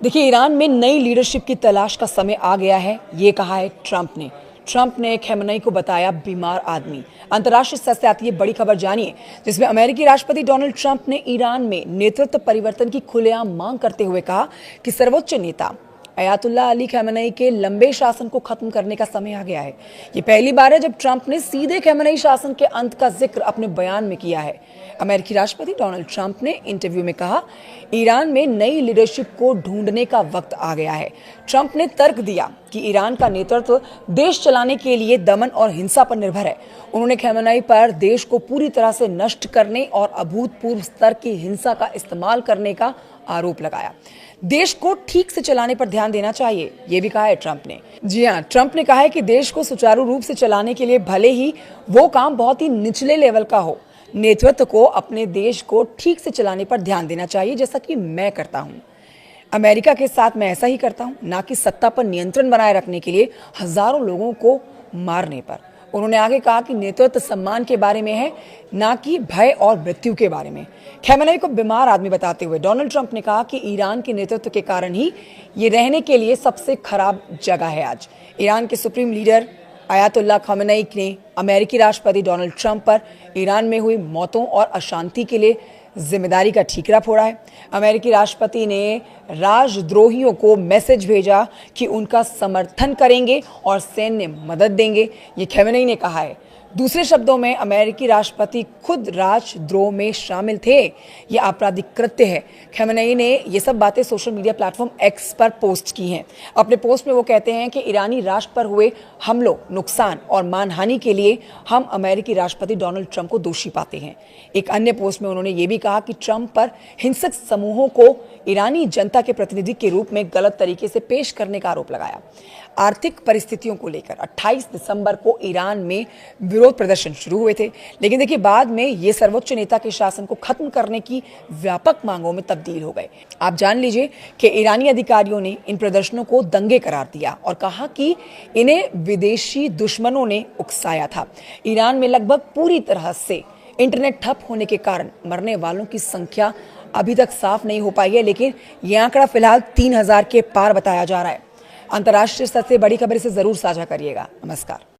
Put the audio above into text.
देखिए, ईरान में नई लीडरशिप की तलाश का समय आ गया है, ये कहा है ट्रंप ने खamenei को बताया बीमार आदमी। अंतर्राष्ट्रीय स्तर से आती है बड़ी खबर जानिए, जिसमें अमेरिकी राष्ट्रपति डोनाल्ड ट्रंप ने ईरान में नेतृत्व परिवर्तन की खुलेआम मांग करते हुए कहा कि सर्वोच्च नेता अयातुल्लाह अली खamenei के लंबे शासन को खत्म करने का समय आ गया है। ये पहली बार है जब ट्रंप ने सीधे खamenei शासन के अंत का जिक्र अपने बयान में किया है। अमेरिकी राष्ट्रपति डोनाल्ड ट्रंप ने इंटरव्यू में कहा, ईरान में नई लीडरशिप को ढूंढने का वक्त आ गया है। ट्रंप ने तर्क दिया कि ईरान का नेतृत्व देश चलाने के लिए दमन और हिंसा पर निर्भर है। उन्होंने खamenei पर देश को पूरी तरह से नष्ट करने और अभूतपूर्व स्तर की हिंसा का इस्तेमाल करने का आरोप लगाया। देश को ठीक से चलाने पर ध्यान देना चाहिए, ये भी कहा है ट्रंप ने। जी हाँ, ट्रंप ने कहा है कि देश को सुचारू रूप से चलाने के लिए भले ही वो काम बहुत ही निचले लेवल का हो, नेतृत्व को अपने देश को ठीक से चलाने पर ध्यान देना चाहिए, जैसा कि मैं करता हूँ। अमेरिका के साथ मैं ऐसा ही करता हूँ, ना कि सत्ता पर नियंत्रण बनाए रखने के लिए हजारों लोगों को मारने पर। उन्होंने आगे कहा कि नेतृत्व सम्मान के बारे में है, ना कि भय और मृत्यु के बारे में। खamenei को बीमार आदमी बताते हुए डोनाल्ड ट्रंप ने कहा कि ईरान के नेतृत्व के कारण ही ये रहने के लिए सबसे खराब जगह है। आज ईरान के सुप्रीम लीडर अयातुल्लाह खamenei ने अमेरिकी राष्ट्रपति डोनाल्ड ट्रंप पर ईरान में हुई मौतों और अशांति के लिए जिम्मेदारी का ठीकरा फोड़ा है। अमेरिकी राष्ट्रपति ने राजद्रोहियों को मैसेज भेजा कि उनका समर्थन करेंगे और सैन्य मदद देंगे, ये खamenei ने कहा है। दूसरे शब्दों में अमेरिकी राष्ट्रपति खुद राजद्रोह में शामिल थे, ये आपराधिक कृत्य है। खamenei ने ये सब बातें सोशल मीडिया प्लेटफॉर्म एक्स पर पोस्ट की हैं। अपने पोस्ट में वो कहते हैं कि ईरानी राष्ट्र पर हुए हमलों, नुकसान और मानहानि के लिए हम अमेरिकी राष्ट्रपति डोनाल्ड ट्रंप को दोषी पाते हैं। एक अन्य पोस्ट में उन्होंने ये भी कहा कि ट्रंप पर हिंसक समूहों को ईरानी जनता के प्रतिनिधि के रूप में गलत तरीके से पेश करने का आरोप लगाया। आर्थिक परिस्थितियों को लेकर 28 दिसंबर को ईरान में विरोध प्रदर्शन शुरू हुए थे, लेकिन देखिए बाद में ये सर्वोच्च नेता के शासन को खत्म करने की व्यापक मांगों में तब्दील हो गए। आप जान लीजिए कि ईरानी अधिकारियों ने इन प्रदर्शनों को दंगे करार दिया और कहा कि इन्हें विदेशी दुश्मनों ने उकसाया था। ईरान में लगभग पूरी तरह से इंटरनेट ठप होने के कारण मरने वालों की संख्या अभी तक साफ नहीं हो पाई है, लेकिन यह आंकड़ा फिलहाल 3000 के पार बताया जा रहा है। अंतर्राष्ट्रीय स्तर से बड़ी खबर इसे जरूर साझा करिएगा। नमस्कार।